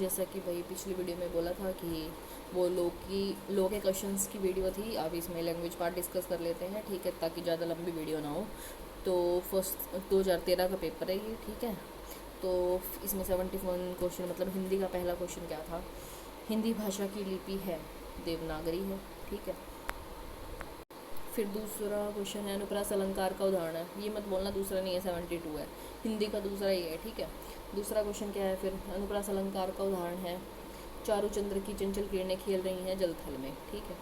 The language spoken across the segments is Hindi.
जैसा कि भाई पिछली वीडियो में बोला था कि वो लो के क्वेश्चंस की वीडियो थी, अब इसमें लैंग्वेज पार्ट डिस्कस कर लेते हैं, ठीक है, ताकि ज़्यादा लंबी वीडियो ना हो। तो फर्स्ट 2013 का पेपर है ये, ठीक है। तो इसमें 71 क्वेश्चन, मतलब हिंदी का पहला क्वेश्चन क्या था, हिंदी भाषा की लिपि है देवनागरी है, ठीक है। फिर दूसरा क्वेश्चन है अनुप्रास अलंकार का उदाहरण है, ये मत बोलना दूसरा नहीं है, 72 है, हिंदी का दूसरा ही है, ठीक है। दूसरा क्वेश्चन क्या है फिर, अनुप्रास अलंकार का उदाहरण है चारू चंद्र की चंचल किरणें खेल रही हैं जलथल में, ठीक है।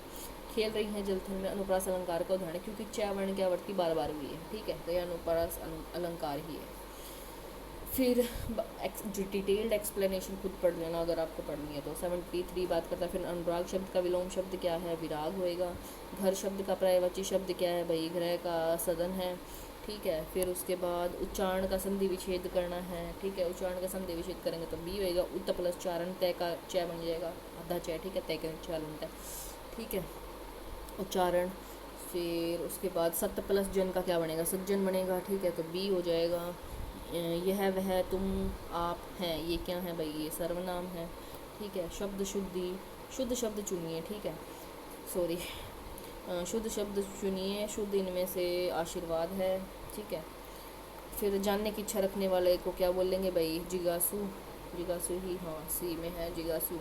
खेल रही हैं जलथल में अनुप्रास अलंकार का उदाहरण है, क्योंकि च वर्ण की आवृत्ति बार बार हुई है, ठीक है, तो यह अनुप्रास अलंकार ही है। फिर डिटेल्ड एक्सप्लेनेशन खुद पढ़ लेना अगर आपको पढ़नी है तो। 73 बात करता है फिर अनुराग शब्द का विलोम शब्द क्या है, विराग होएगा। घर शब्द का पर्यायवाची शब्द क्या है भाई, गृह का सदन है, ठीक है। फिर उसके बाद उच्चारण का संधि विच्छेद करना है, ठीक है, उच्चारण का संधि विच्छेद करेंगे तो बी होएगा। उत प्लस चारण तय का च बन जाएगा, आधा च, ठीक है, तय का चारण तय, ठीक है, उच्चारण। फिर उसके बाद सत्य प्लस जन का क्या बनेगा, सज्जन बनेगा, ठीक है, तो बी हो जाएगा। यह वह तुम आप हैं, ये क्या है भाई, ये सर्वनाम है, ठीक है। शब्द शुद्धि, शुद्ध शब्द चुनिए, ठीक है, सॉरी, शुद्ध शब्द चुनिए, शुद्ध इनमें से आशीर्वाद है, ठीक है। फिर जानने की इच्छा रखने वाले को क्या बोलेंगे भाई, जिज्ञासु, जिज्ञासु ही, हाँ सी में है जिज्ञासु।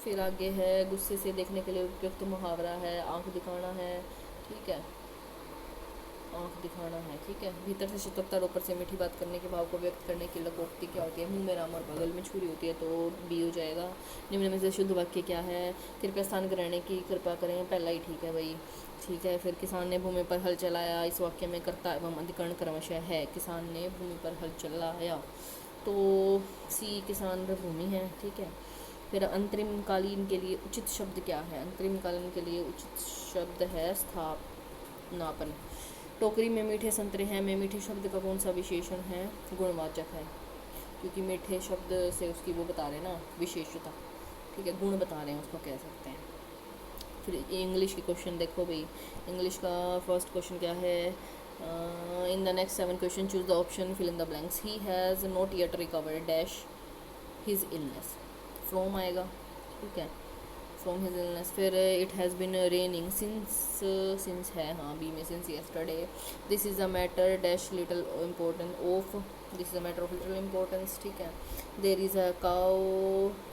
फिर आगे है गुस्से से देखने के लिए उपयुक्त मुहावरा है आंख दिखाना है, ठीक है, आंख दिखाना है, ठीक है। भीतर से सतर्कता और ऊपर से मीठी बात करने के भाव को व्यक्त करने की लोकोक्ति क्या होती है, मुंह में राम और बगल में छुरी होती है, तो बी हो जाएगा। निम्न में से शुद्ध वाक्य क्या है, कृपया स्थान ग्रहण की कृपा करें, पहला ही ठीक है भाई, ठीक है। फिर किसान ने भूमि पर हल चलाया, इस वाक्य में कर्ता एवं अधिकरण क्रमशः है, किसान ने भूमि पर हल चलाया, तो सी किसान भूमि है, ठीक है। फिर अंतरिम कालीन के लिए उचित शब्द क्या है, अंतरिम कालीन के लिए उचित शब्द है स्थापनापन। टोकरी में मीठे संतरे हैं, में मीठे शब्द का कौन सा विशेषण है, गुणवाचक है, क्योंकि मीठे शब्द से उसकी वो बता रहे हैं ना विशेषता, ठीक है, गुण बता रहे हैं उसको कह सकते हैं। फिर इंग्लिश के क्वेश्चन देखो भाई, इंग्लिश का फर्स्ट क्वेश्चन क्या है, in the next 7 question choose the option fill in the blanks. He has not yet recovered dash his illness, from आएगा, ठीक है, फ्रॉम हिज इलनेस। फिर it has been raining since है, हाँ बी में since yesterday. This is a matter dash little important of, this is a matter of little importance, ठीक है। There is a cow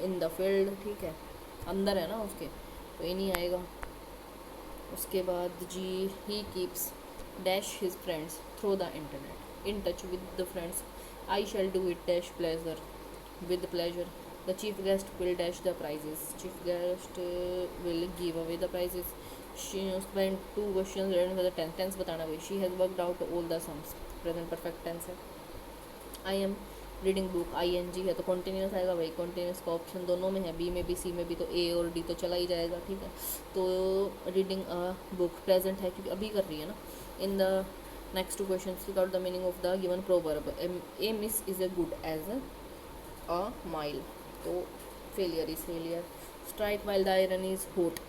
in the field, ठीक है, अंदर है ना उसके, तो ये नहीं आएगा। उसके बाद जी he keeps dash his friends through the internet in touch with the friends, I shall do it dash pleasure with pleasure. The chief guest will dash the prizes. Chief guest will give away the prizes. She spent 2 questions written for the tense बताना भाई। She has worked out all the sums. Present perfect tense है। I am reading book, ing है तो continuous आएगा भाई, continuous का ऑप्शन दोनों में है, बी में भी सी में भी, तो ए और डी तो चला ही जाएगा, ठीक है। तो रीडिंग अ बुक प्रेजेंट है क्योंकि अभी कर रही है ना। इन the next 2 questions figure out the meaning of the given proverb. A miss is a good as a mile, तो failure is failure. Strike while the iron is hot,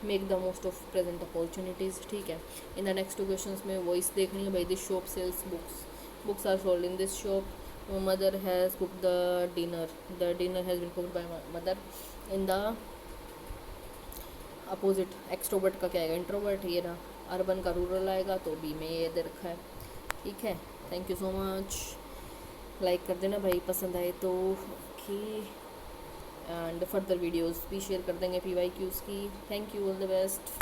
make the most of present opportunities, ठीक है। इन द नेक्स्ट 2 क्वेश्चंस में वॉइस देखनी है भाई। This shop sells books, books are sold in this shop. Mother has cooked the dinner has been cooked by mother. In the opposite extrovert का क्या आएगा, इंट्रोवर्ट, ये ना। अर्बन का रूरल आएगा, तो बी में ये दे रखा है, ठीक है। Thank you so much, like कर देना भाई पसंद आए तो, ओके। एंड फर्दर वीडियोस भी शेयर कर देंगे PYQs की। Thank you, all the best.